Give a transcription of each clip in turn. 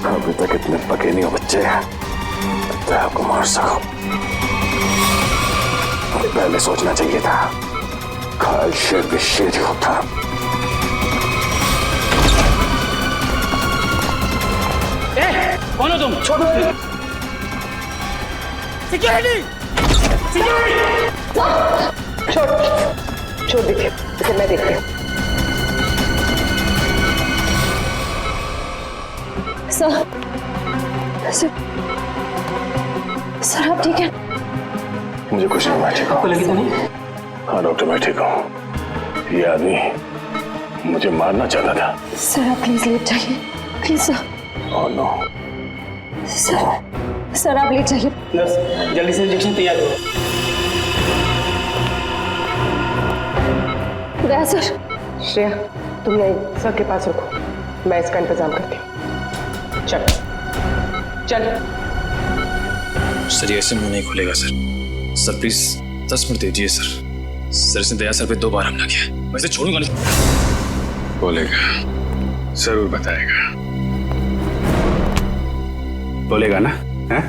अभी तक इतने पके नहीं हो बच्चे, तो आपको मार सको। पहले सोचना चाहिए था, घायल शेर भी शेर ही होता। कौन हो तुम? छोड़ो। सिक्योरिटी! छोड़ दीजिए, इसे मैं देखती हूँ। सर आप ठीक है? मुझे कुछ नहीं, मैं ठीक हूँ। आपको लगी तो नहीं? हाँ डॉक्टर, मैं ठीक हूँ। ये आदमी मुझे मारना चाहता था। सर आप प्लीज लेट जाइए, please sir. Oh no. Sir आप लेट जाइए। नर्स, जल्दी से इंजेक्शन तैयार करो। दया सर। श्रेया, तुम यहीं सर के पास रुको, मैं इसका इंतजाम करती हूँ। चल चल। सर ये ऐसे मुंह नहीं खुलेगा सर। सर प्लीज 10 मिनट दीजिए सर। सर इसने दया सर पे 2 बार हमला किया, मैं इसे छोड़ूंगा नहीं। बोलेगा, जरूर बताएगा। बोलेगा ना? हैं?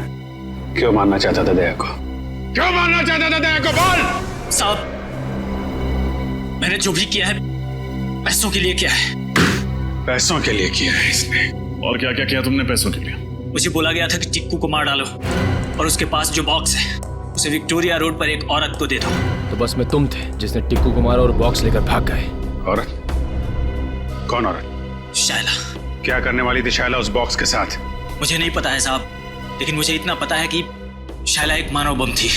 क्यों मारना चाहता था दया को? क्यों मारना चाहता था दया को? बोल। साहब, मैंने जो भी किया है पैसों के लिए किया है। पैसों के लिए किया है इसने। और क्या क्या किया तुमने पैसों के लिए? मुझे बोला गया था कि टिक्कू को मार डालो और उसके पास जो बॉक्स है उसे विक्टोरिया रोड पर एक औरत को दे दो। तो बस में तुम थे जिसने टिक्कू को मारा और बॉक्स लेकर भाग गए। औरत? कौन औरत? शायला। क्या करने वाली थी शायला उस बॉक्स के साथ? मुझे नहीं पता है साहब, लेकिन मुझे इतना पता है कि शायला एक मानव बम थी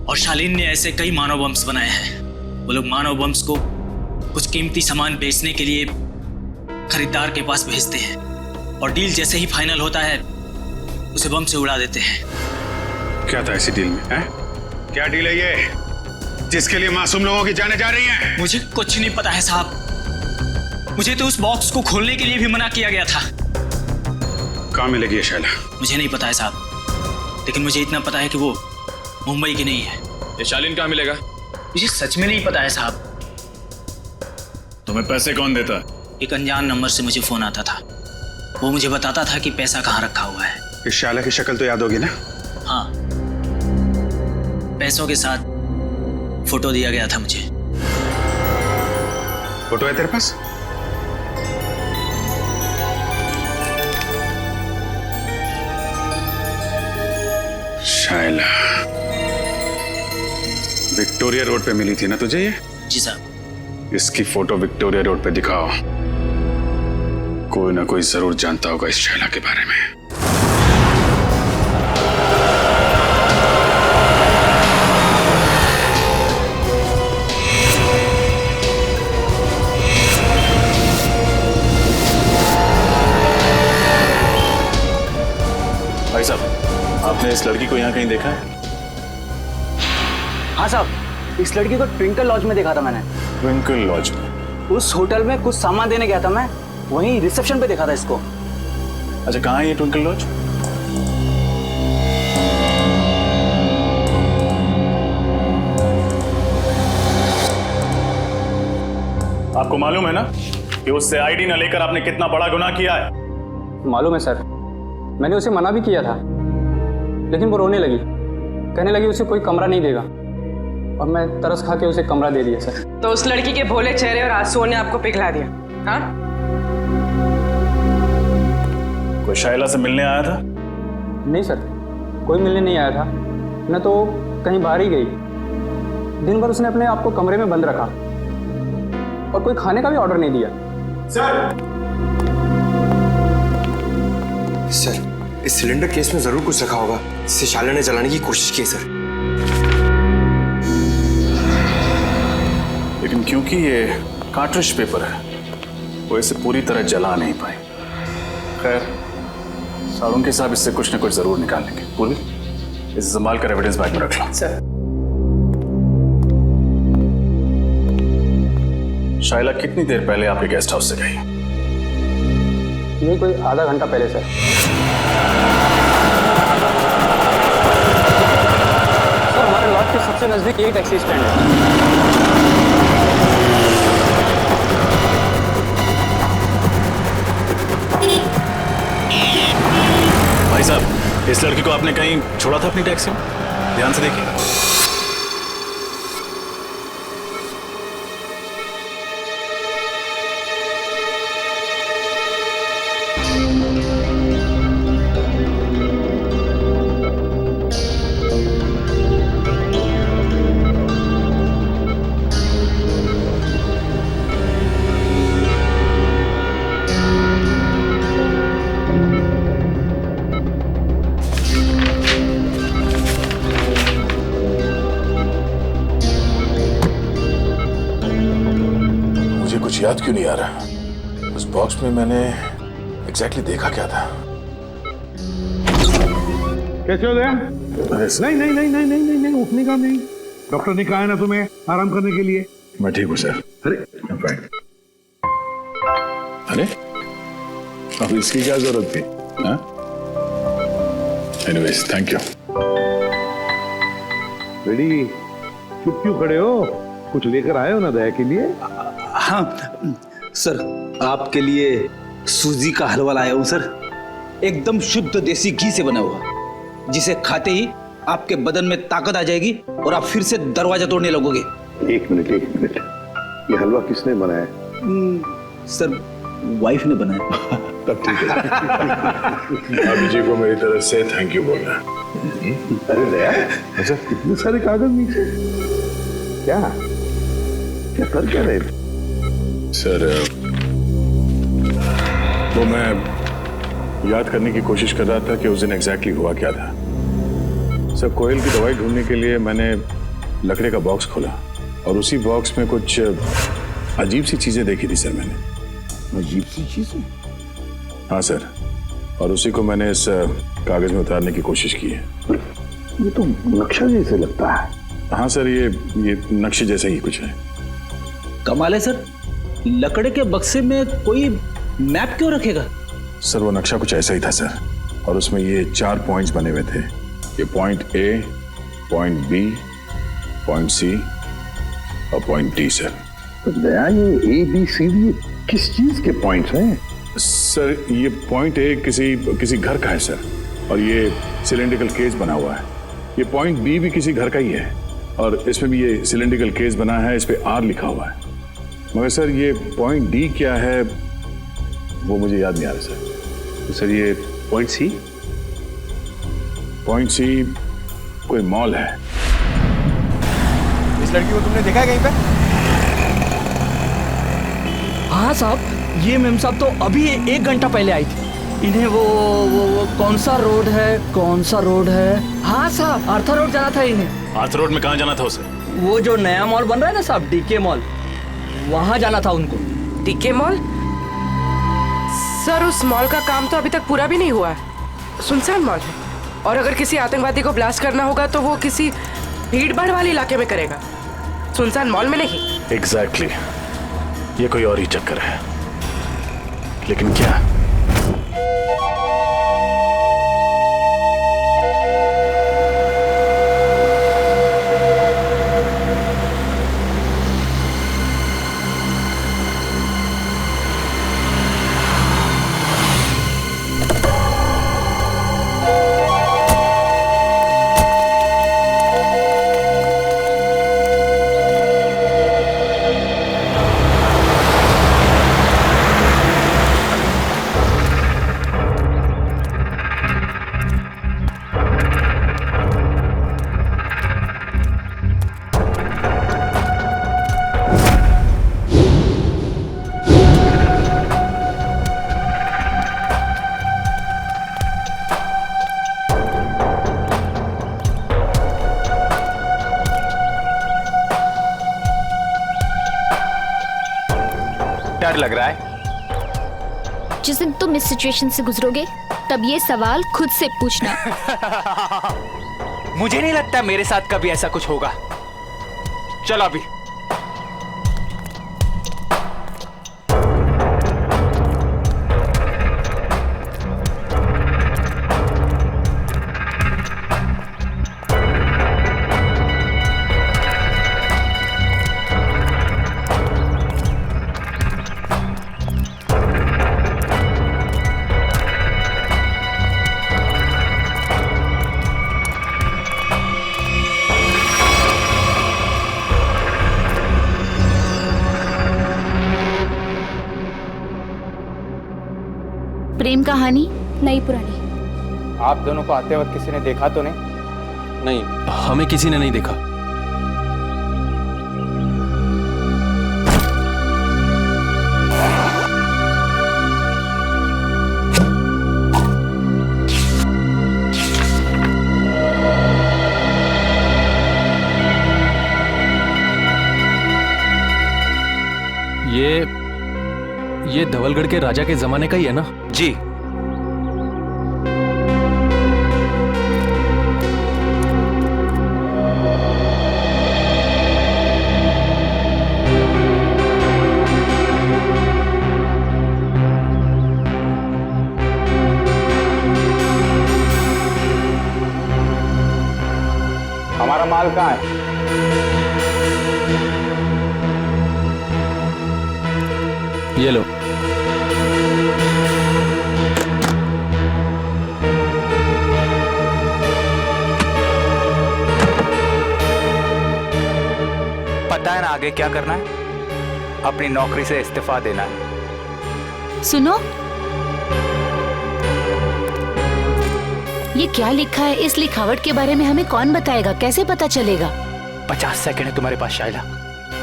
और शालीन ने ऐसे कई मानव बम्स बनाए हैं। वो लोग मानव बम्स को कुछ कीमती सामान बेचने के लिए खरीदार के पास भेजते हैं और डील जैसे ही फाइनल होता है उसे बम से उड़ा देते हैं। क्या था ऐसी डील में? हैं? क्या डील है ये जिसके लिए मासूम लोगों की जानें जा रही हैं? मुझे कुछ नहीं पता है साहब। मुझे तो उस बॉक्स को खोलने के लिए भी मना किया गया था। कहाँ मिलेगी ये शायला? मुझे नहीं पता है साहब, लेकिन मुझे इतना पता है कि वो मुंबई की नहीं है। ये शालीन कहाँ मिलेगा? मुझे सच में नहीं पता है साहब। तुम्हें पैसे कौन देता है? एक अनजान नंबर से मुझे फोन आता था। वो मुझे बताता था कि पैसा कहाँ रखा हुआ है। इस शायला की शक्ल तो याद होगी ना? हाँ, पैसों के साथ फोटो दिया गया था मुझे। फोटो है तेरे पास? शायला विक्टोरिया रोड पे मिली थी ना तुझे ये? जी साहब। इसकी फोटो विक्टोरिया रोड पे दिखाओ। कोई ना कोई जरूर जानता होगा इस शायला के बारे में। भाई साहब, आपने इस लड़की को यहाँ कहीं देखा है? हाँ साहब, इस लड़की को ट्विंकल लॉज में देखा था मैंने। ट्विंकल लॉज में? उस होटल में कुछ सामान देने गया था मैं, वहीं रिसेप्शन पे देखा था इसको। अच्छा, कहाँ है ये ट्विंकल लॉज? आपको मालूम है ना कि उससे आईडी न लेकर आपने कितना बड़ा गुनाह किया है? मालूम है सर, मैंने उसे मना भी किया था, लेकिन वो रोने लगी, कहने लगी उसे कोई कमरा नहीं देगा, और मैं तरस खा के उसे कमरा दे दिया सर। तो उस लड़की के भोले चेहरे और आंसुओं ने आपको पिघला दिया? हाँ? कोई शायला से मिलने आया था? नहीं सर, कोई मिलने नहीं आया था, न तो कहीं बाहर ही गई। दिन भर उसने अपने आप को कमरे में बंद रखा और कोई खाने का भी ऑर्डर नहीं दिया। सर, इस सिलेंडर केस में जरूर कुछ रखा होगा जिसे शायला ने जलाने की कोशिश की सर। लेकिन क्योंकि ये कार्ट्रिज पेपर है, वो इसे पूरी तरह जला नहीं पाए। खैर, सारुण के साहब इससे कुछ न कुछ जरूर निकाल लेंगे। पूर्वी, इसे संभाल कर एविडेंस बैग में रख लो। सर। शायला कितनी देर पहले आपके गेस्ट हाउस से गई? यही कोई आधा घंटा पहले सर। सर, हमारे लॉज के सबसे नजदीक यही टैक्सी स्टैंड है। आपने कहीं छोड़ा था अपनी टैक्सी में? ध्यान से देखिए। कुछ याद क्यों नहीं आ रहा? उस बॉक्स में मैंने एग्जैक्टली देखा क्या था? कैसे हो गया? नहीं नहीं नहीं नहीं नहीं नहीं नहीं, उठने का नहीं। डॉक्टर ने कहा है ना तुम्हें आराम करने के लिए। मैं ठीक हूँ सर। अरे अरे अब इसकी क्या जरूरत थी? Anyways thank you. बेटी चुप क्यों खड़े हो? कुछ लेकर आए हो ना दया के लिए? हाँ सर, आपके लिए सूजी का हलवा लाया हूँ सर। एकदम शुद्ध देसी घी से बना हुआ, जिसे खाते ही आपके बदन में ताकत आ जाएगी और आप फिर से दरवाजा तोड़ने लगोगे। एक मिनट, ये हलवा किसने बनाया? सर वाइफ ने बनाया। तब ठीक है। भाभी जी को मेरी तरफ से थैंक यू बोलना। अरे दया, अच्छा इतने सारे कागज नीचे क्या क्या कर क्या रहे? सर वो मैं याद करने की कोशिश कर रहा था कि उस दिन एग्जैक्टली हुआ क्या था। सर कोयल की दवाई ढूंढने के लिए मैंने लकड़े का बॉक्स खोला और उसी बॉक्स में कुछ अजीब सी चीजें देखी थी सर मैंने। अजीब सी चीजें? हाँ सर, और उसी को मैंने इस कागज में उतारने की कोशिश की है। ये तो नक्शा जैसे लगता है। हाँ सर, ये नक्शे जैसा ही कुछ है। कमाल है सर, लकड़े के बक्से में कोई मैप क्यों रखेगा? सर वो नक्शा कुछ ऐसा ही था सर, और उसमें ये 4 पॉइंट्स बने हुए थे। ये point A, point B, point C और पॉइंट डी सर। तो दया ये ए बी सी डी किस चीज के पॉइंट्स हैं? सर ये पॉइंट ए किसी घर का है सर, और ये सिलेंड्रिकल केस बना हुआ है। ये पॉइंट बी भी किसी घर का ही है, और इसमें भी ये सिलेंड्रिकल केस बना है, इस पे आर लिखा हुआ है। मगर सर ये पॉइंट डी क्या है वो मुझे याद नहीं आ रहा सर। तो सर ये पॉइंट सी? पॉइंट सी कोई मॉल है। इस लड़की को तुमने देखा है कहीं पे? हाँ साहब, ये मेम साहब तो अभी 1 घंटा पहले आई थी। इन्हें वो कौन सा रोड है? हाँ साहब, आर्थर रोड जाना था इन्हें। आर्थर रोड में कहाँ जाना था उसे? वो जो नया मॉल बन रहा है ना साहब, डीके मॉल, वहाँ जाना था उनको। DK mall? सर उस मॉल का काम तो अभी तक पूरा भी नहीं हुआ है, सुनसान मॉल है, और अगर किसी आतंकवादी को ब्लास्ट करना होगा तो वो किसी भीड़ भाड़ वाले इलाके में करेगा, सुनसान मॉल में नहीं। एग्जैक्टली, ये कोई और ही चक्कर है। लेकिन क्या? डर लग रहा है? जिस दिन तुम इस सिचुएशन से गुजरोगे तब ये सवाल खुद से पूछना। मुझे नहीं लगता मेरे साथ कभी ऐसा कुछ होगा। चलो अभी। प्रेम कहानी? नई पुरानी। आप दोनों को आते वक्त किसी ने देखा तो नहीं? नहीं, हमें किसी ने नहीं देखा। ये धवलगढ़ के राजा के जमाने का ही है ना? जी। हमारा माल कहाँ है? ये लो। पता है ना आगे क्या करना है? अपनी नौकरी से इस्तीफा देना है। सुनो, ये क्या लिखा है? इस लिखावट के बारे में हमें कौन बताएगा? कैसे पता चलेगा? 50 सेकंड है तुम्हारे पास शाइला,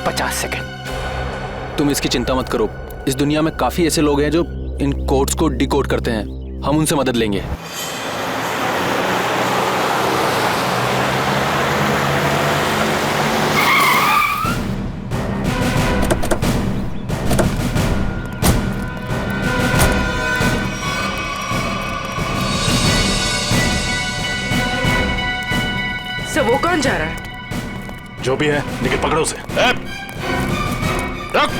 50 सेकंड। तुम इसकी चिंता मत करो। इस दुनिया में काफी ऐसे लोग हैं जो इन कोड्स को डिकोड करते हैं। हम उनसे मदद लेंगे। सर वो कौन जा रहा है? जो भी है, निकल पकड़ो उसे। रख। रख।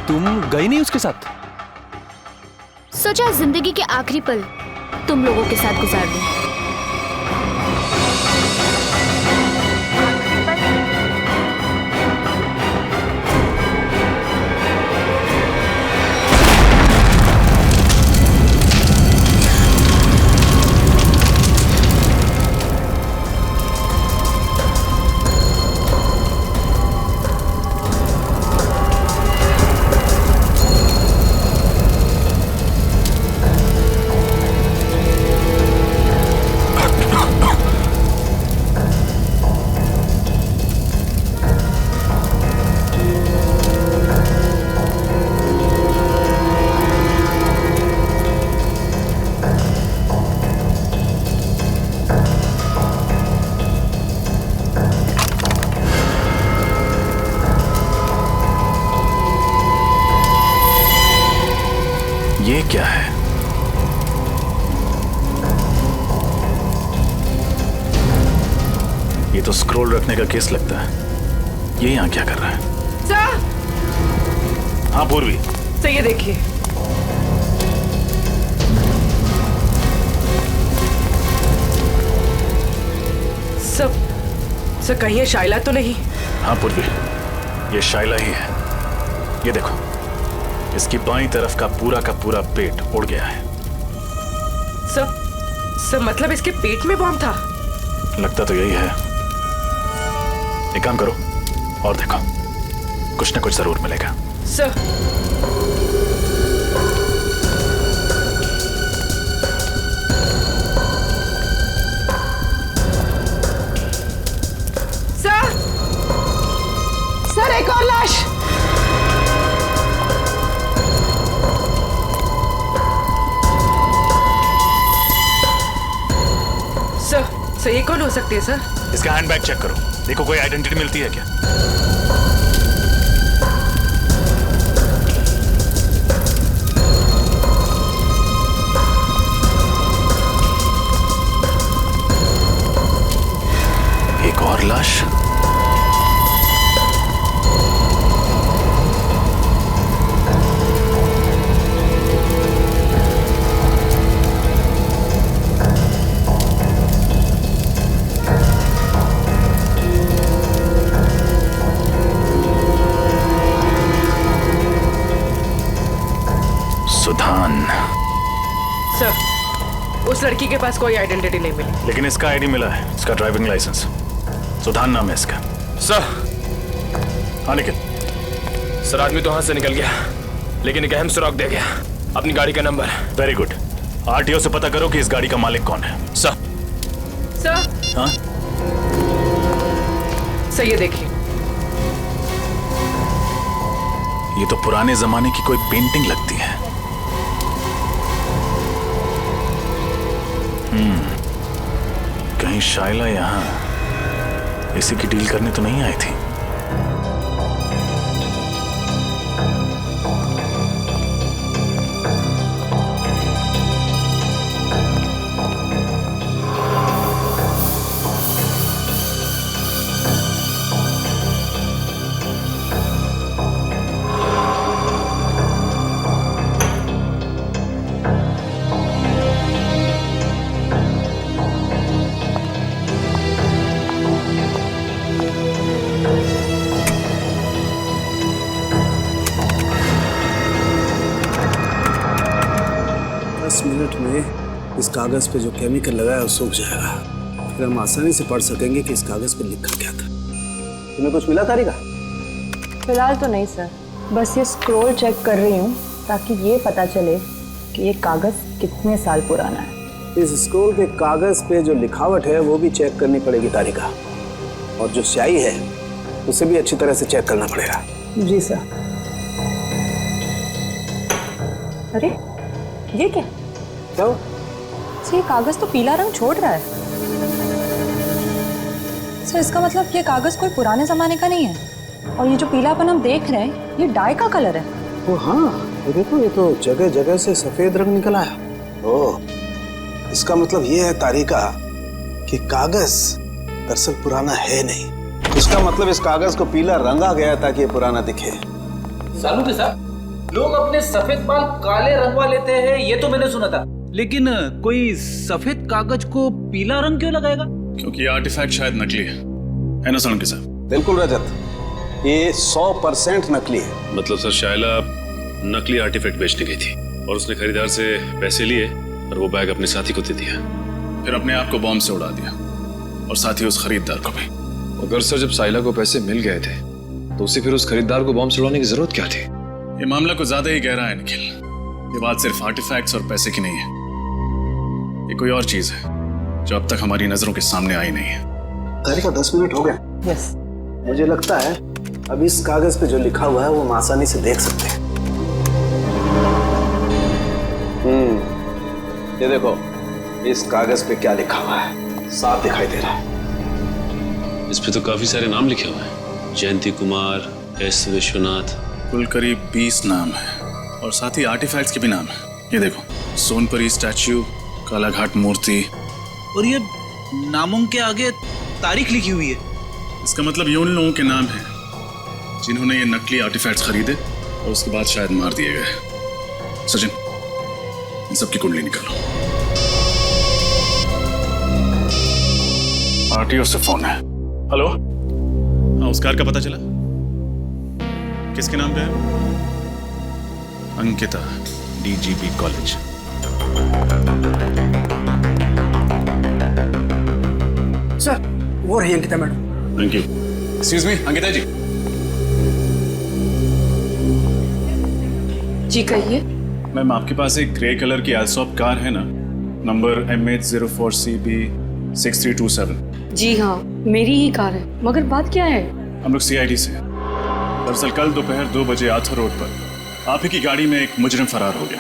तुम गई नहीं उसके साथ? सोचा जिंदगी के आखिरी पल तुम लोगों के साथ गुजार दूं। ये क्या है? ये तो स्क्रॉल रखने का केस लगता है। ये यहाँ क्या कर रहा है? सर! हाँ पूर्वी। सर ये देखिए। सर कहीं ये शाइला तो नहीं? हाँ पूर्वी, ये शाइला ही है। ये देखो, इसकी बाईं तरफ का पूरा पेट उड़ गया है। सर मतलब इसके पेट में बॉम्ब था? लगता तो यही है। एक काम करो और देखो, कुछ ना कुछ जरूर मिलेगा। सर सर एक और लाश। सर ये कौन हो सकती है सर? इसका हैंडबैग चेक करो, देखो कोई आइडेंटिटी मिलती है क्या। एक और लाश। सर, उस लड़की के पास कोई आइडेंटिटी नहीं मिली। लेकिन इसका आईडी मिला है, इसका ड्राइविंग लाइसेंस। सुधान नाम है इसका। सर। हाँ निखिल। सर आदमी तो हाथ से निकल गया, लेकिन एक अहम सुराग दे गया, अपनी गाड़ी का नंबर। Very good. आरटीओ से पता करो कि इस गाड़ी का मालिक कौन है। सर। सर। हाँ? सर ये देखिए, ये तो पुराने जमाने की कोई पेंटिंग लगती है। कहीं शाइला यहाँ इसी की डील करने तो नहीं आई थी? मिनट में इस कागज पे जो केमिकल लगा है वो सूख जाएगा, फिर हम आसानी से पढ़ सकेंगे कि इस कागज पे लिखा क्या था। तुम्हें कुछ मिला तारिका? फिलहाल तो नहीं सर, बस ये स्क्रॉल चेक कर रही हूँ ताकि ये पता चले कि ये कागज कितने साल पुराना है। इस स्क्रॉल के कागज पे जो लिखावट है वो भी चेक करनी पड़ेगी तारिका, और जो स्याही है उसे भी अच्छी तरह से चेक करना पड़ेगा। जी सर। अरे ये क्या? तो ये कागज तो पीला रंग छोड़ रहा है सर, इसका मतलब ये कागज कोई पुराने जमाने का नहीं है, और ये जो पीलापन हम देख रहे हैं ये डाई का कलर है। ओ हाँ, ये देखो, ये तो जगह जगह से सफेद रंग निकल आया। ओह, इसका मतलब ये है तारिका कि कागज दरअसल पुराना है नहीं। इसका मतलब इस कागज को पीला रंगा गया ताकि ये पुराना दिखे। सालू के साथ लोग अपने सफेद बाल काले रंगवा लेते हैं, ये तो मैंने सुना था, लेकिन कोई सफेद कागज को पीला रंग क्यों लगाएगा? क्योंकि ये आर्टिफैक्ट शायद नकली है ना सालू के साथ? बिल्कुल रजत, ये 100% नकली है। मतलब सर शाइला नकली आर्टिफैक्ट बेचने गई थी और उसने खरीदार से पैसे लिए और वो बैग अपने साथी को दे दिया, फिर अपने आप को बॉम्ब से उड़ा दिया और साथ ही उस खरीदार को भी। अगर सर जब साइला को पैसे मिल गए थे तो उसे फिर उस खरीदार को बॉम्ब से उड़ाने की जरूरत क्या थी? ये मामला कुछ ज्यादा ही गहरा है निखिल। ये बात सिर्फ आर्टिफैक्ट्स और पैसे की नहीं है, ये कोई और चीज है जो अब तक हमारी नजरों के सामने आई नहीं है। तारिका 10 मिनट हो गए। यस। मुझे लगता है अब इस कागज पे जो लिखा हुआ है वो हम आसानी से देख सकते हैं। ये देखो, इस कागज पे क्या लिखा हुआ है, साफ दिखाई दे रहा है। इस पे तो काफी सारे नाम लिखे हुए हैं, जयंती कुमार, एस विश्वनाथ, कुल करीब 20 नाम है और साथ ही आर्टिफैक्ट्स के भी नाम है। ये देखो, सोनपरी स्टैच्यू, कालाघाट मूर्ति, और ये नामों के आगे तारीख लिखी हुई है। इसका मतलब ये उन लोगों के नाम हैं जिन्होंने ये नकली आर्टिफैक्ट्स खरीदे और उसके बाद शायद मार दिए गए। सचिन, इन सबकी कुंडली निकालो। आरटीओ से फोन है। हेलो, हाँ, उस कार का पता चला? किसके नाम पे है? Ankita, DGP college. सर, वो रही Ankita madam. Thank you. Excuse me, Ankita ji. जी कहिए। मैम, आपके पास एक ग्रे कलर की एल्सॉप कार है ना, नंबर MH04CB 6327? जी हाँ, मेरी ही कार है, मगर बात क्या है? हम लोग CID से हैं। दरअसल कल दोपहर 2 बजे आर्थर रोड पर आप ही की गाड़ी में एक मुजरिम फरार हो गया।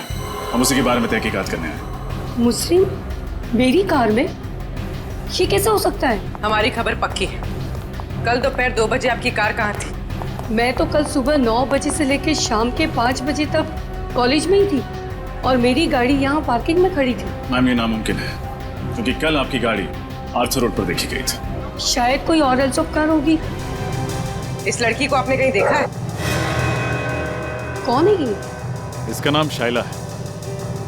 हम उसी के बारे में तहकीकात करने आए। मुजरिम मेरी कार में? ये कैसे हो सकता है? हमारी खबर पक्की है। कल दोपहर 2 बजे आपकी कार कहाँ थी? मैं तो कल सुबह 9 बजे से लेकर शाम के 5 बजे तक कॉलेज में ही थी और मेरी गाड़ी यहाँ पार्किंग में खड़ी थी। मैम, ये नामुमकिन है क्योंकि कल आपकी गाड़ी आर्थर रोड पर देखी गई थी। शायद कोई और एल्सॉप कार होगी। इस लड़की को आपने कहीं देखा है? कौन है ये? इसका नाम शाइला है।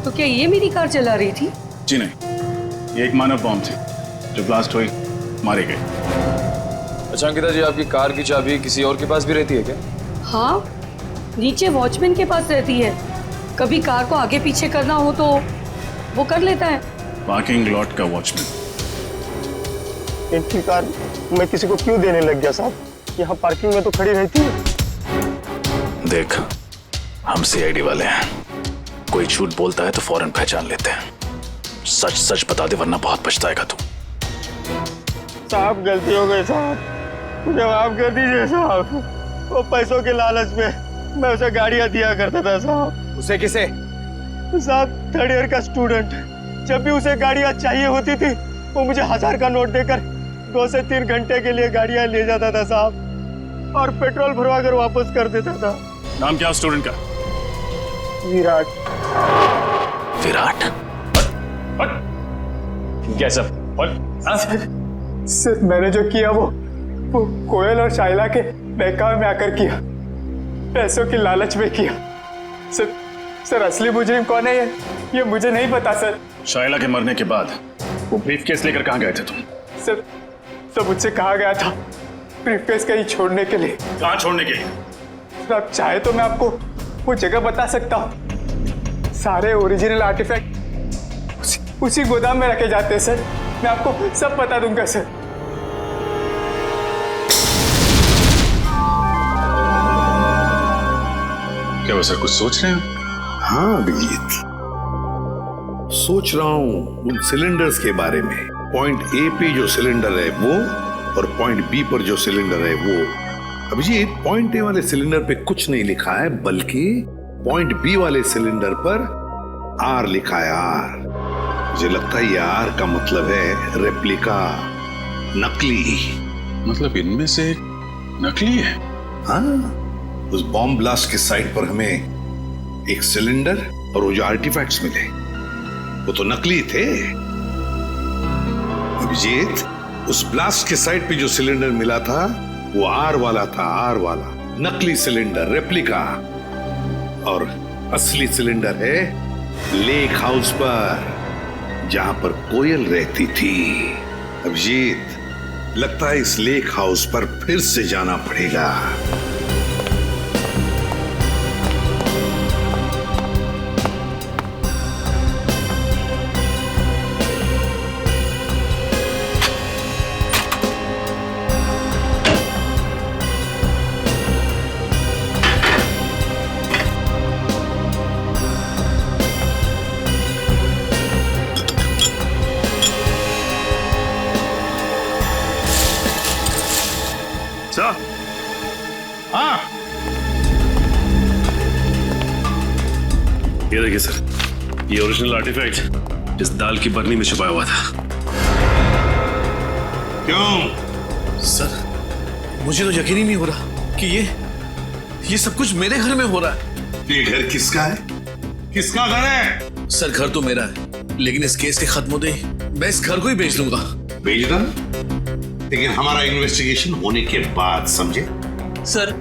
तो क्या ये मेरी कार चला रही थी? जी नहीं, ये एक मानव बॉम्ब थी जो ब्लास्ट हुई, मारे गए। अच्छा अंकिता जी, आपकी कार की चाबी किसी और के पास भी रहती है क्या? हाँ, नीचे वॉचमैन के पास रहती है। कभी कार को आगे पीछे करना हो तो वो कर लेता है। पार्किंग लॉट का वॉचमैन। इनकी कार मैं किसी को क्यों देने लग गया साहब? यहाँ पार्किंग में तो खड़ी रहती है। देख, हम सीआईडी वाले हैं, कोई झूठ बोलता है तो फौरन पहचान लेते हैं। सच सच बता दे वरना बहुत पछताएगा तू। साहब गलती हो गई साहब, मुझे माफ कर दीजिए साहब। वो पैसों के लालच में मैं उसे गाड़ियां दिया करता था साहब। उसे किसे? साहब 3rd ईयर का स्टूडेंट। जब भी उसे गाड़ियां चाहिए होती थी वो मुझे 1000 का नोट देकर 2 से 3 घंटे के लिए गाड़ियां ले जाता था साहब, और पेट्रोल भरवा कर वापस कर देता था। नाम क्या स्टूडेंट का? विराट। विराट? कैसा? सर मैंने जो किया वो कोयल और शाइला के बहकावे में आकर किया, पैसों की लालच में किया। सर असली मुजरिम कौन है ये मुझे नहीं पता सर। शाइला के मरने के बाद वो ब्रीफकेस लेकर कहाँ गए थे तुम? सर तो मुझसे कहा गया था ब्रीफकेस कहीं छोड़ने के लिए। कहाँ छोड़ने के लिए? सर आप चाहे तो मैं आपको वो जगह बता सकता हूँ। सारे ओरिजिनल आर्टिफैक्ट उसी गोदाम में रखे जाते हैं सर। मैं आपको सब बता दूंगा सर। क्या वैसा कुछ सोच रहे हैं? हाँ अभिजीत, सोच रहा हूं उन सिलेंडर्स के बारे में। पॉइंट ए पे जो सिलेंडर है वो, और पॉइंट बी पर जो सिलेंडर है वो। अभिजीत, पॉइंट ए वाले सिलेंडर पे कुछ नहीं लिखा है, बल्कि पॉइंट बी वाले सिलेंडर पर आर लिखा है। आर, मुझे लगता है ये आर का मतलब है रेप्लिका, नकली। मतलब इनमें से नकली है? हाँ, उस बॉम्ब ब्लास्ट के साइट पर हमें एक सिलेंडर और वो जो आर्टिफैक्ट्स मिले वो तो नकली थे। अभिजीत, उस ब्लास्ट के साइट पे जो सिलेंडर मिला था वो आर वाला था, आर वाला नकली सिलेंडर, रेप्लिका। और असली सिलेंडर है लेक हाउस पर, जहां पर कोयल रहती थी। अभिजीत, लगता है इस लेक हाउस पर फिर से जाना पड़ेगा। हाँ, ये देखिए सर, ये ओरिजिनल आर्टिफैक्ट जिस दाल की बरनी में छुपाया हुआ था। क्यों? सर मुझे तो यकीन ही नहीं हो रहा कि ये सब कुछ मेरे घर में हो रहा है। ये घर किसका है? किसका घर है? सर घर तो मेरा है, लेकिन इस केस के खत्म होते ही मैं इस घर को ही बेच दूंगा। बेचना? लेकिन हमारा इन्वेस्टिगेशन होने के बाद, समझे? सर,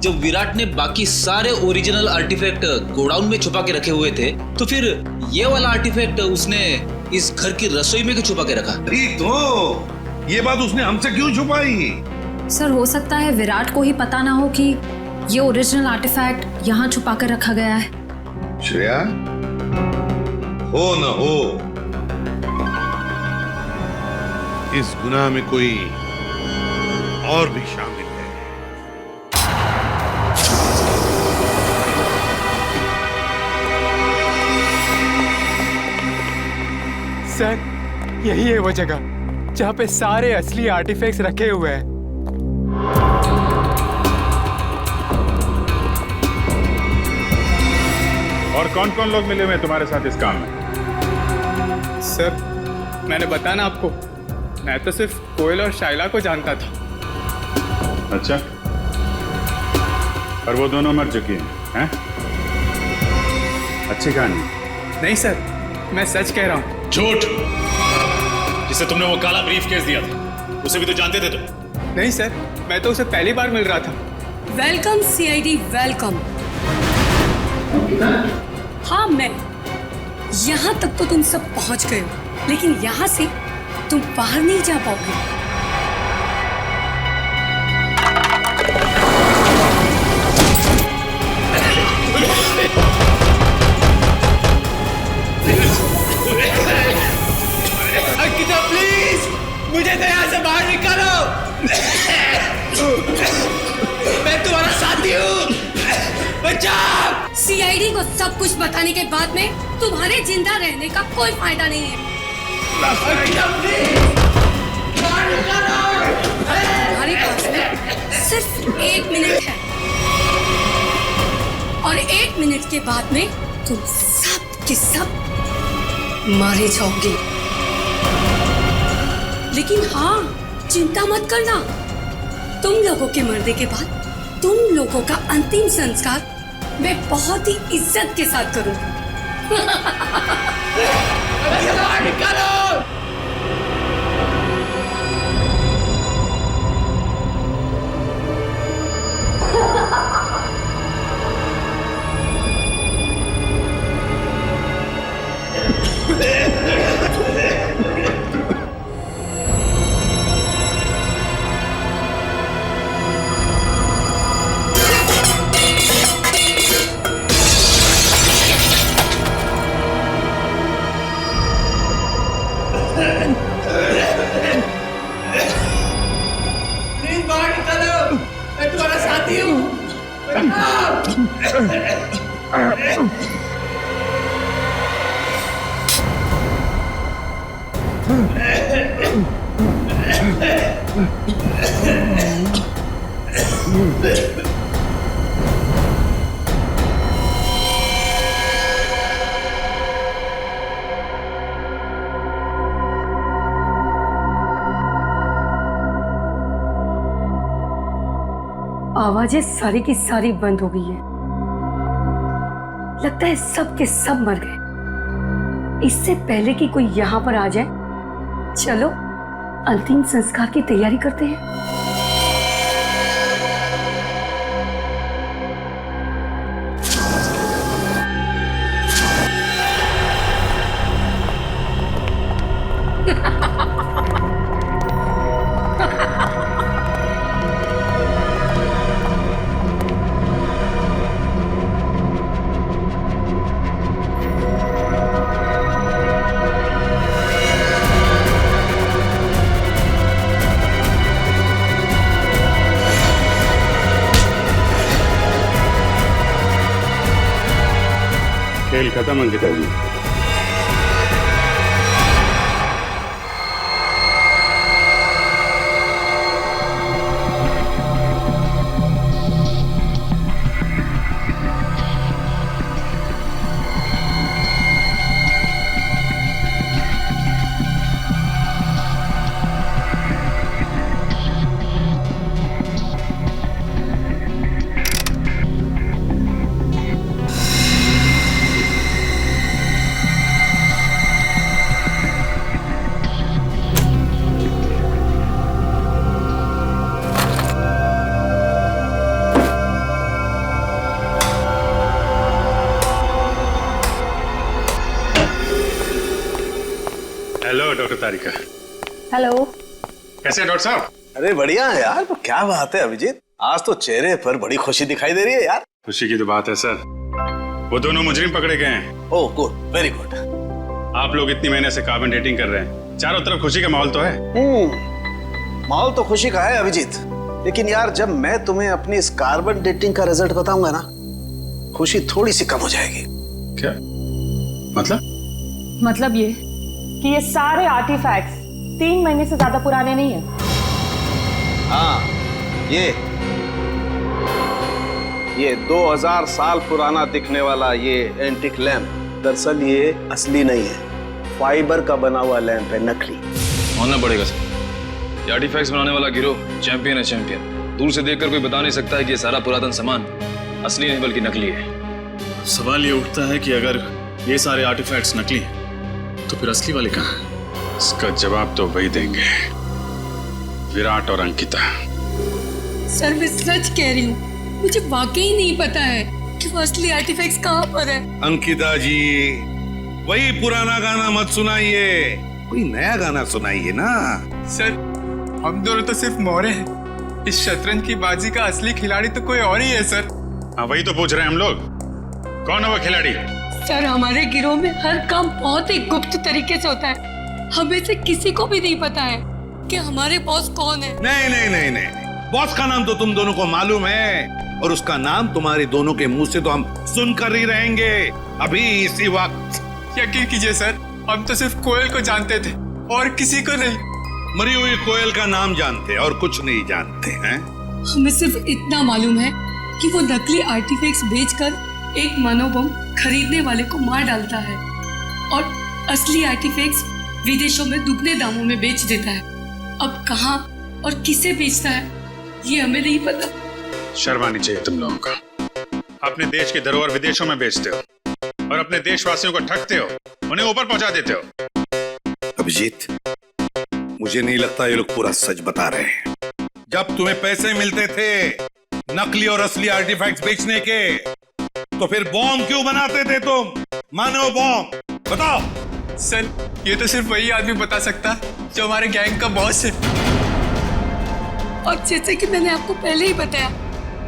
जब विराट ने बाकी सारे ओरिजिनल आर्टिफैक्ट गोडाउन में छुपा के रखे हुए थे, तो फिर ये वाला आर्टिफैक्ट उसने इस घर की रसोई में क्यों छुपा के रखा? तो ये बात उसने हमसे क्यों छुपाई? सर हो सकता है विराट को ही पता ना हो कि ये ओरिजिनल आर्टिफैक्ट यहाँ छुपा कर रखा गया है। श्रेया, हो न हो, इस गुनाह में कोई और भी शामिल है। सर यही है वो जगह जहाँ पे सारे असली आर्टिफैक्ट्स रखे हुए हैं। और कौन कौन लोग मिले हुए तुम्हारे साथ इस काम में? सर मैंने बताया ना आपको, मैं तो सिर्फ कोयल और शाइला को जानता था। अच्छा, और वो दोनों मर चुकी हैं? अच्छी कहानी। नहीं सर, मैं सच कह रहा हूँ। झूठ! जिसे तुमने वो काला ब्रीफकेस दिया था, उसे भी तो जानते थे तुम? नहीं सर, मैं तो उसे पहली बार मिल रहा था। Welcome CID, welcome. हाँ मैं, यहाँ तक तो तुम सब पहुँच गए हो, लेकिन यहाँ से तुम बाहर नहीं जा पाओगे। सीआईडी को सब कुछ बताने के बाद में तुम्हारे जिंदा रहने का कोई फायदा नहीं है। तुम्हारे पास में सिर्फ 1 मिनट है और 1 मिनट के बाद में तुम सब के सब मारे जाओगे। लेकिन हाँ, चिंता मत करना, तुम लोगों के मरने के बाद तुम लोगों का अंतिम संस्कार मैं बहुत ही इज्जत के साथ करूंगी। आवाजें सारी की सारी बंद हो गई है। लगता है सब के सब मर गए। इससे पहले कि कोई यहाँ पर आ जाए, चलो अंतिम संस्कार की तैयारी करते हैं। खेल खत्म अंकिता जी। हेलो डॉक्टर तारिका। हेलो। कैसे हैं डॉक्टर साहब? अरे बढ़िया है यार। तो क्या बात है अभिजीत, आज तो चेहरे पर बड़ी खुशी दिखाई दे रही है यार। खुशी की तो बात है सर, वो दोनों मुजरिम पकड़े गए हैं। Oh good, very good. आप लोग इतनी महीने से कार्बन डेटिंग कर रहे हैं, चारों तरफ खुशी का माहौल तो है। माहौल तो खुशी का है अभिजीत, लेकिन यार जब मैं तुम्हें अपनी इस कार्बन डेटिंग का रिजल्ट बताऊंगा ना, खुशी थोड़ी सी कम हो जाएगी। क्या मतलब? मतलब ये कि ये सारे आर्टिफैक्ट्स 3 महीने से ज्यादा पुराने नहीं है। हाँ, ये 2000 साल पुराना दिखने वाला ये एंटिक लैंप दरअसल ये असली नहीं है, फाइबर का बना हुआ लैंप है, नकली। मानना पड़ेगा सर, ये आर्टिफैक्ट्स बनाने वाला गिरोह चैंपियन है, चैंपियन। दूर से देखकर कोई बता नहीं सकता है कि ये सारा पुरातन सामान असली नहीं बल्कि नकली है। सवाल ये उठता है कि अगर ये सारे आर्टिफैक्ट्स नकली हैं तो फिर असली वाले कहाँ हैं? इसका जवाब तो वही देंगे, विराट और अंकिता। सर मैं सच कह रही हूँ, मुझे वाकई नहीं पता है कि वो असली आर्टिफैक्ट्स कहाँ पर है। अंकिता जी, वही पुराना गाना मत सुनाइए, कोई नया गाना सुनाइए ना। सर हम दोनों तो सिर्फ मोहरे हैं, इस शतरंज की बाजी का असली खिलाड़ी तो कोई और ही है सर। हाँ वही तो पूछ रहे हैं हम लोग, कौन है वो खिलाड़ी? सर हमारे गिरोह में हर काम बहुत ही गुप्त तरीके से होता है, हमें से किसी को भी नहीं पता है कि हमारे बॉस कौन है। नहीं नहीं नहीं नहीं, बॉस का नाम तो तुम दोनों को मालूम है और उसका नाम तुम्हारे दोनों के मुंह से तो हम सुनकर ही रहेंगे अभी इसी वक्त। यकीन कीजिए सर, हम तो सिर्फ कोयल को जानते थे और किसी को नहीं। मरी हुई कोयल का नाम जानते और कुछ नहीं जानते हैं। हमें सिर्फ इतना मालूम है कि वो नकली आर्टिफैक्ट्स बेचकर एक मनोबम खरीदने वाले को मार डालता है और असली आर्टिफैक्ट्स विदेशों में दुगने दामों में बेच देता है। अब कहाँ और किसे बेचता है ये हमें नहीं पता। शर्म आनी चाहिए तुम लोगों का। अपने देश की धरोहर विदेशों में बेचते हो और अपने देशवासियों को ठगते हो, उन्हें ऊपर पहुंचा देते हो। अभिजीत, मुझे नहीं लगता ये लोग पूरा सच बता रहे हैं। जब तुम्हें पैसे मिलते थे नकली और असली आर्टिफैक्ट्स बेचने के, तो फिर बॉम्ब क्यों बनाते थे तुम? मानव बॉम्ब, बताओ। सर, ये तो सिर्फ वही आदमी बता सकता जो हमारे गैंग का बॉस है। और जैसे कि मैंने आपको पहले ही बताया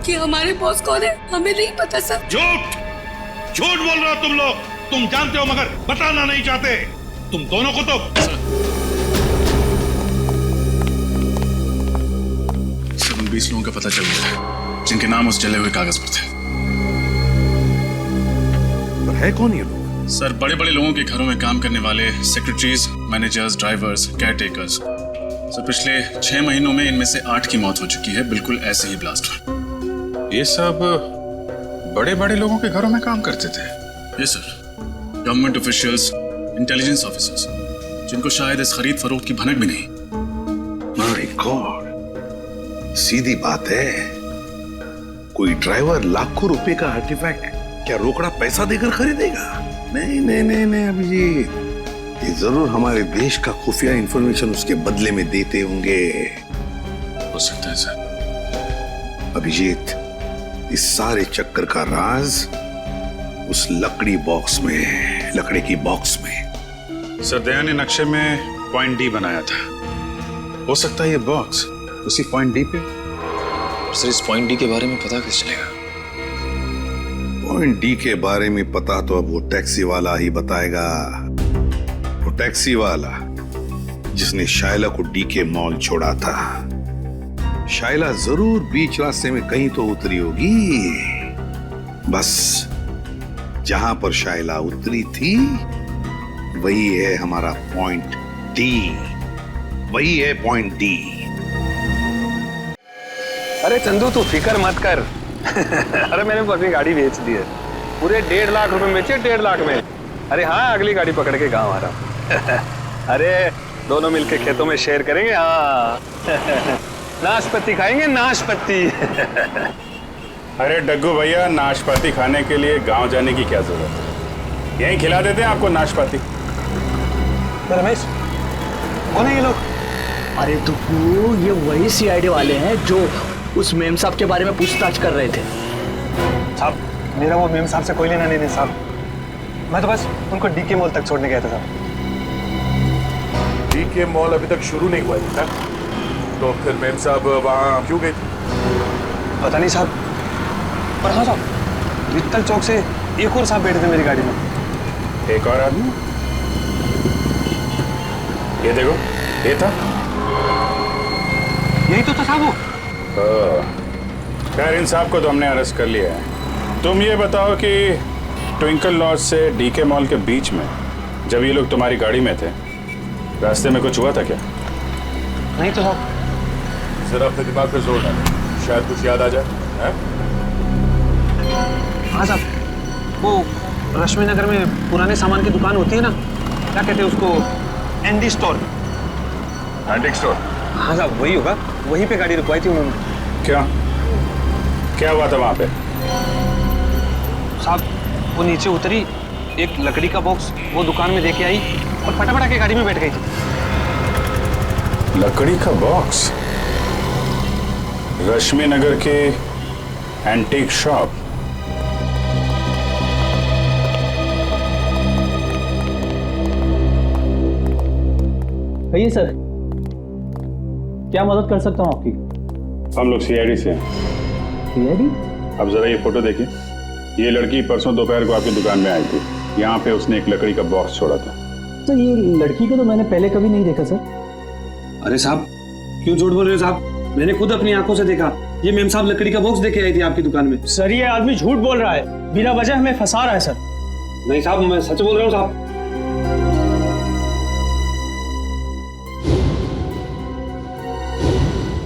कि हमारे बॉस कौन है हमें नहीं पता सर। झूठ बोल रहे हो तुम लोग। तुम जानते हो मगर बताना नहीं चाहते। तुम दोनों को तो सब 20 लोगों का पता चल गया है जिनके नाम उस जले हुए कागज पर थे। पर है कौन ये लोग? सर, बड़े बड़े लोगों के घरों में काम करने वाले secretaries, managers, drivers, caretakers. Sir, पिछले 6 महीनों में इनमें से 8 की मौत हो चुकी है, बिल्कुल ऐसे ही ब्लास्ट हुआ। ये सब बड़े बड़े लोगों के घरों में काम करते थे। ये sir, government officials, intelligence officers, जिनको शायद इस खरीद फरोख्त की भनक भी नहीं। माय गॉड, सीधी बात है। कोई ड्राइवर लाखों रुपए का आर्टिफैक्ट क्या रोकड़ा पैसा देकर खरीदेगा? नहीं नहीं नहीं नहीं अभिजीत, ये जरूर हमारे देश का खुफिया इंफॉर्मेशन उसके बदले में देते होंगे। हो सकता है सर। अभिजीत, इस सारे चक्कर का राज उस लकड़ी बॉक्स में है, लकड़ी की बॉक्स में। सर, दया ने नक्शे में पॉइंट डी बनाया था। हो सकता है ये बॉक्स उसी पॉइंट डी पे। सर, इस पॉइंट डी के बारे में पता कैसे चलेगा? पॉइंट डी के बारे में पता तो अब वो टैक्सी वाला ही बताएगा। वो टैक्सी वाला जिसने शायला को डी के मॉल छोड़ा था। शायला जरूर बीच रास्ते में कहीं तो उतरी होगी। बस जहां पर शायला उतरी थी वही है हमारा पॉइंट डी। वही है पॉइंट डी। अरे चंदू, तू फिक्र मत कर। अरे मैंने अपनी गाड़ी बेच दी है, पूरे 1.5 लाख रुपए में बेचे, 1.5 लाख में। अरे हाँ, अगली गाड़ी पकड़ के गाँव आ रहा हूँ। अरे दोनों मिलके खेतों में शेयर करेंगे। हाँ नाशपाती खाएंगे, नाशपाती। अरे डग्गू भैया, नाशपाती खाने के लिए गांव जाने की क्या जरूरत है? यहीं खिला देते हैं आपको नाशपाती। रमेश, कौन है ये लोग? अरे तो ये वही सीआईडी वाले हैं जो उस मेम साहब के बारे में पूछताछ कर रहे थे। साहब, मेरा वो मेम साहब से कोई लेना नहीं साहब। मैं तो बस उनको डीके मॉल तक छोड़ने गया था साहब। डीके मॉल अभी तक शुरू नहीं हुआ था, तो फिर मेम साहब वहाँ क्यों गए थे? पता नहीं साहब, पर हाँ साहब, वित्तल चौक से एक और साहब बैठे थे मेरी गाड़ी में। एक और आदमी? ये देखो, ये था। यही तो था साहब वो। खैर, इन साहब को तो हमने अरेस्ट कर लिया है। तुम ये बताओ कि ट्विंकल लॉज से डीके मॉल के बीच में जब ये लोग तुम्हारी गाड़ी में थे, रास्ते में कुछ हुआ था क्या? नहीं तो साहब। जरा अपने दिमाग पे जोर डालो, शायद कुछ याद आ जाए। हाँ साहब, वो रश्मि नगर में पुराने सामान की दुकान होती है ना, क्या कहते हैं उसको? Andy store. Antique store? हाँ साहब, वही होगा। वहीं पे गाड़ी रुकवाई थी उन्होंने। क्या हुआ था वहां पे? साहब, वो नीचे उतरी, एक लकड़ी का बॉक्स वो दुकान में देके आई और फटाफट आके गाड़ी में बैठ गई थी। लकड़ी का बॉक्स? रश्मि नगर के एंटीक शॉप? कहिए सर, क्या मदद कर सकता हूँ आपकी? हम लोग सीआईडी से हैं। सीआईडी? अब जरा ये फोटो देखिए। ये लड़की परसों दोपहर को आपकी दुकान में आई थी। यहाँ पे उसने एक लकड़ी का बॉक्स छोड़ा था। तो ये लड़की को तो मैंने पहले कभी नहीं देखा सर। अरे साहब, क्यों झूठ बोल रहे हो साहब? मैंने खुद अपनी आंखों से देखा। ये मेम साहब लकड़ी का बॉक्स देके आई थी आपकी दुकान में। सर ये आदमी झूठ बोल रहा है, बिना वजह हमें फंसा रहा है सर। नहीं साहब, मैं सच बोल रहा हूँ साहब।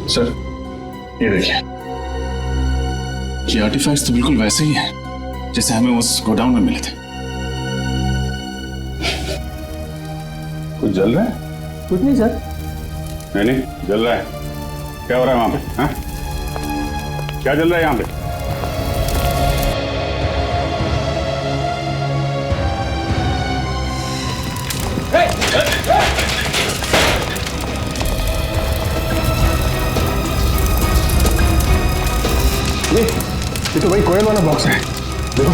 सर ये देखिए, ये आर्टिफैक्ट्स तो बिल्कुल वैसे ही हैं जैसे हमें उस गोडाउन में मिले थे। कुछ जल रहा है? कुछ नहीं सर। नहीं जल रहा है। क्या हो रहा है वहां पे? हाँ? क्या जल रहा है यहाँ पे? ये तो वही कोयल वाला बॉक्स है। देखो,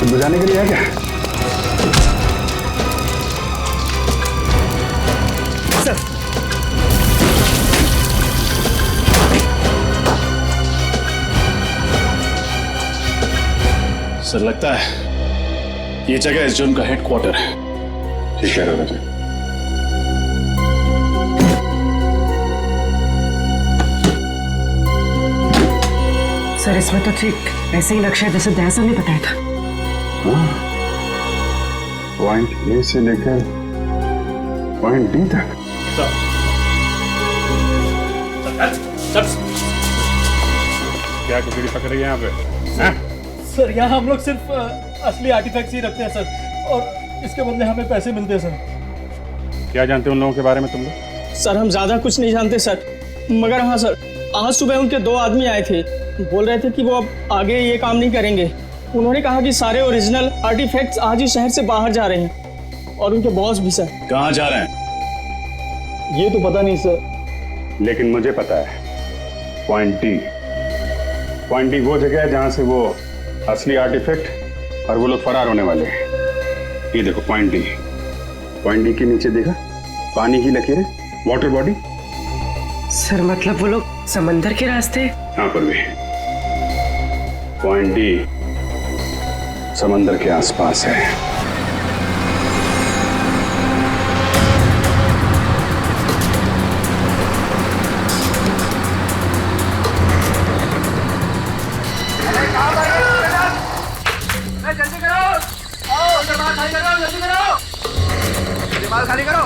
कुछ बजाने के लिए है क्या? सर लगता है ये जगह एसडीएम का हेडक्वार्टर है। ठीक कह रहे हो राजा। सर इसमें तो ठीक ऐसे ही नक्शा है जैसे दयासा ने बताया था। पॉइंट ए से लेकर पॉइंट डी तक। क्या कुकड़ी पकड़ रही है यहाँ पे? सर यहाँ हम लोग सिर्फ असली आर्टिफैक्ट्स ही रखते हैं सर, और इसके बदले हमें पैसे मिलते हैं सर। क्या जानते हो उन लोगों के बारे में तुम लोग? सर हम ज्यादा कुछ नहीं जानते सर, मगर हाँ सर, आज सुबह उनके 2 आदमी आए थे, बोल रहे थे कि वो अब आगे ये काम नहीं करेंगे। उन्होंने कहा कि सारे ओरिजिनल आर्टिफैक्ट्स आज ही शहर से बाहर जा रहे हैं, और उनके बॉस भी सर। कहाँ जा रहे हैं ये तो पता नहीं सर। लेकिन मुझे पता है, पॉइंट डी। पॉइंट डी वो जगह है जहां से वो असली आर्टिफैक्ट और वो लोग फरार होने वाले हैं। ये देखो पॉइंट डी। पॉइंट डी के नीचे देखा पानी की लकीरें, वाटर बॉडी। सर मतलब वो लोग समंदर के रास्ते? हाँ पर भी पॉइंट डी समंदर के आसपास है। जल्दी करो, आओ जमात खाली करो, जल्दी करो, जमात खाली करो।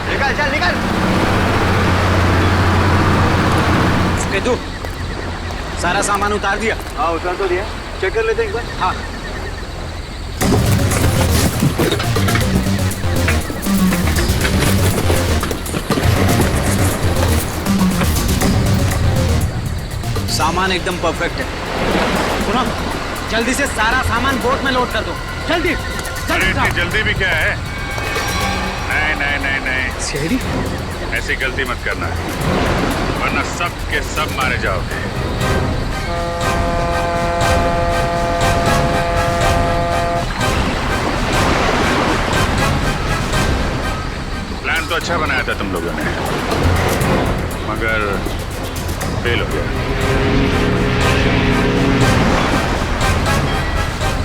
निकल चल निकल। केतु, सारा सामान उतार दिया? हाँ उतार तो दिया। चेक कर लेते हैं एक बार। हाँ। सामान एकदम परफेक्ट है। सुनो, जल्दी से सारा सामान बोट में लोड कर दो। जल्दी अरे इतनी जल्दी भी क्या है? नहीं नहीं नहीं नहीं शेरी, ऐसी गलती मत करना, वरना सब के सब मारे जाओगे। प्लान तो अच्छा बनाया था तुम लोगों ने, मगर फेल हो गया।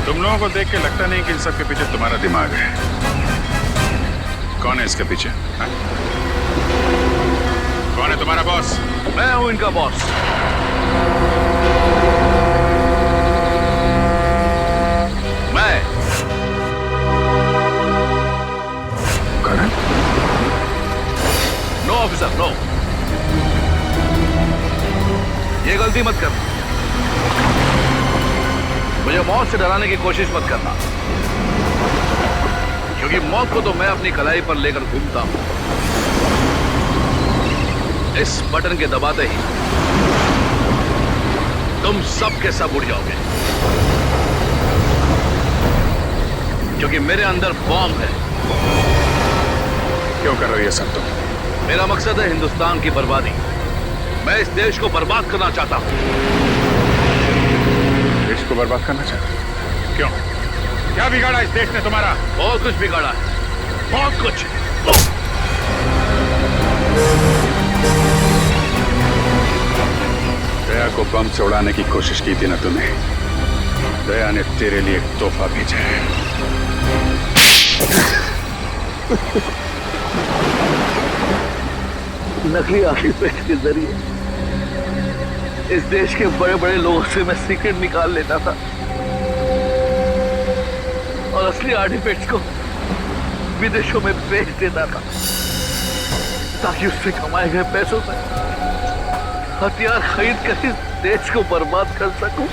तुम लोगों को देख के लगता नहीं कि इन सब के पीछे तुम्हारा दिमाग है। कौन है इसके पीछे? हा? कौन है तुम्हारा बॉस? मैं हूं इनका बॉस। मैं करण? नो ऑफिसर नो, ये गलती मत करना। मुझे मौत से डराने की कोशिश मत करना, क्योंकि मौत को तो मैं अपनी कलाई पर लेकर घूमता हूं। इस बटन के दबाते ही तुम सब के सब उड़ जाओगे, क्योंकि मेरे अंदर बॉम्ब है। क्यों कर रहे हो ये सब तुम? मेरा मकसद है हिंदुस्तान की बर्बादी। मैं इस देश को बर्बाद करना चाहता हूं। देश को बर्बाद करना चाहते हो? क्यों? क्या बिगाड़ा इस देश ने तुम्हारा? बहुत कुछ बिगाड़ा है, बहुत कुछ। दया को बम से उड़ाने की कोशिश की थी ना तूने? दया ने तेरे लिए एक तोहफा भेजा है। नकली आर्टिफैक्ट के जरिए इस देश के बड़े बड़े लोगों से मैं सीक्रेट निकाल लेता था और असली आर्टिफैक्ट्स को विदेशों में बेच देता था ताकि उससे कमाए गए पैसों से हथियार खरीद कर इस देश को बर्बाद कर सकूं।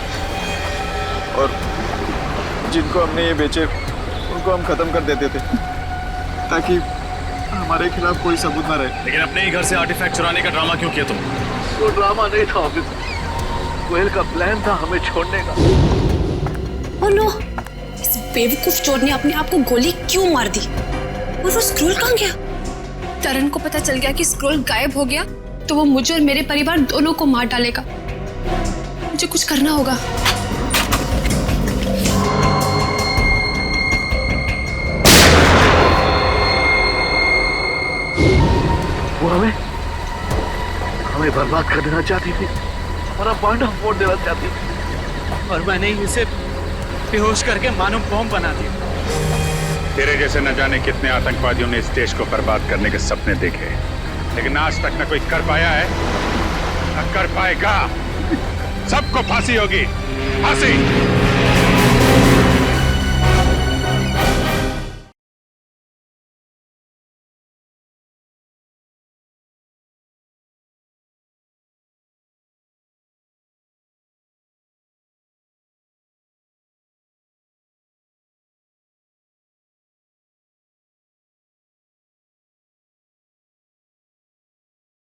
और जिनको हमने ये बेचे उनको हम खत्म कर देते थे ताकि हमारे खिलाफ कोई सबूत ना रहे। लेकिन अपने ही घर से आर्टिफैक्ट चुराने का ड्रामा क्यों किया तुम? वो ड्रामा नहीं था ऑफिसर, गोयल का प्लान था हमें छोड़ने का। ओह नो, इस बेवकूफ चोर ने अपने आप को गोली क्यों मार दी? और वो स्क्रोल कहाँ गया? तरन को पता चल गया कि स्क्रोल गायब हो गया तो वो मुझे और मेरे परिवार दोनों को मार डालेगा। मुझे कुछ करना होगा। वो हमें बर्बाद कर देना चाहती थी, हमारा पांडा फोड़ देना चाहती थी और मैंने इसे बेहोश करके मानो बम बना दिया। तेरे जैसे न जाने कितने आतंकवादियों ने इस देश को बर्बाद करने के सपने देखे, लेकिन आज तक न कोई कर पाया है न कर पाएगा। सबको फांसी होगी, फांसी।